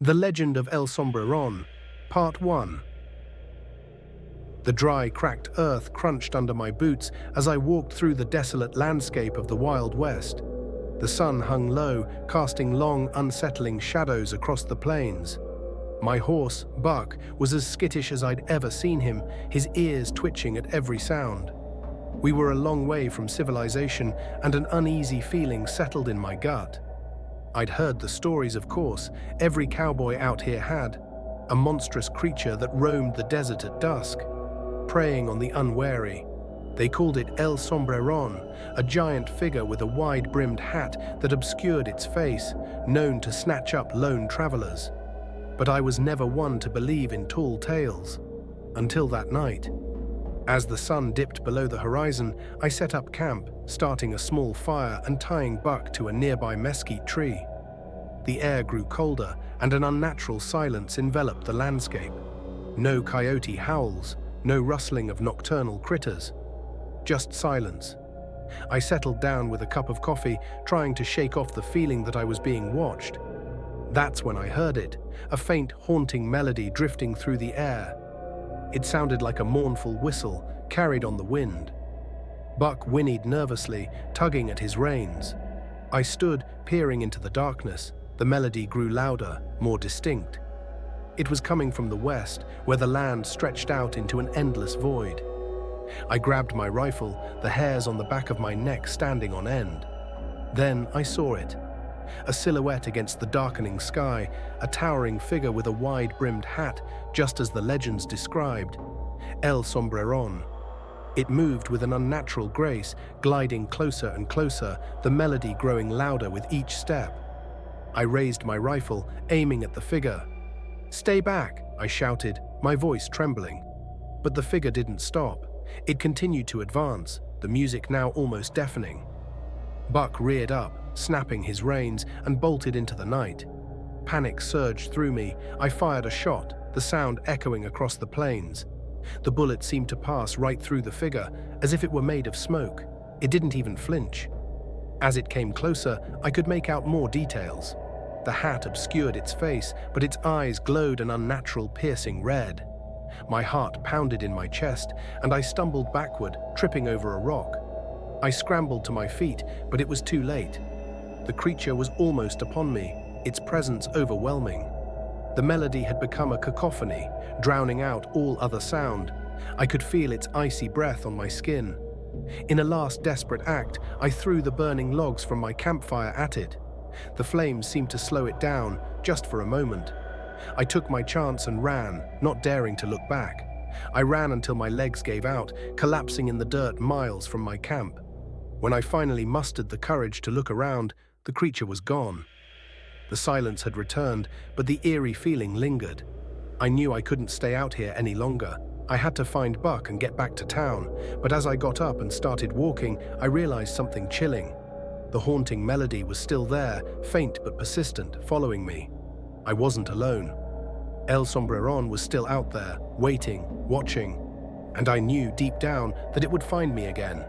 The Legend of El Sombrerón, Part 1. The dry, cracked earth crunched under my boots as I walked through the desolate landscape of the Wild West. The sun hung low, casting long, unsettling shadows across the plains. My horse, Buck, was as skittish as I'd ever seen him, his ears twitching at every sound. We were a long way from civilization, and an uneasy feeling settled in my gut. I'd heard the stories, of course, every cowboy out here had. A monstrous creature that roamed the desert at dusk, preying on the unwary. They called it El Sombrerón, a giant figure with a wide-brimmed hat that obscured its face, known to snatch up lone travelers. But I was never one to believe in tall tales. Until that night. As the sun dipped below the horizon, I set up camp, starting a small fire and tying Buck to a nearby mesquite tree. The air grew colder, and an unnatural silence enveloped the landscape. No coyote howls, no rustling of nocturnal critters. Just silence. I settled down with a cup of coffee, trying to shake off the feeling that I was being watched. That's when I heard it, a faint, haunting melody drifting through the air. It sounded like a mournful whistle, carried on the wind. Buck whinnied nervously, tugging at his reins. I stood, peering into the darkness. The melody grew louder, more distinct. It was coming from the west, where the land stretched out into an endless void. I grabbed my rifle, the hairs on the back of my neck standing on end. Then I saw it. A silhouette against the darkening sky, a towering figure with a wide-brimmed hat, just as the legends described. El Sombrerón. It moved with an unnatural grace, gliding closer and closer, the melody growing louder with each step. I raised my rifle, aiming at the figure. "Stay back," I shouted, my voice trembling. But the figure didn't stop. It continued to advance, the music now almost deafening. Buck reared up, snapping his reins, and bolted into the night. Panic surged through me. I fired a shot, the sound echoing across the plains. The bullet seemed to pass right through the figure, as if it were made of smoke. It didn't even flinch. As it came closer, I could make out more details. The hat obscured its face, but its eyes glowed an unnatural, piercing red. My heart pounded in my chest, and I stumbled backward, tripping over a rock. I scrambled to my feet, but it was too late. The creature was almost upon me, its presence overwhelming. The melody had become a cacophony, drowning out all other sound. I could feel its icy breath on my skin. In a last desperate act, I threw the burning logs from my campfire at it. The flames seemed to slow it down, just for a moment. I took my chance and ran, not daring to look back. I ran until my legs gave out, collapsing in the dirt miles from my camp. When I finally mustered the courage to look around, the creature was gone. The silence had returned, but the eerie feeling lingered. I knew I couldn't stay out here any longer. I had to find Buck and get back to town, but as I got up and started walking, I realized something chilling. The haunting melody was still there, faint but persistent, following me. I wasn't alone. El Sombrerón was still out there, waiting, watching, and I knew deep down that it would find me again.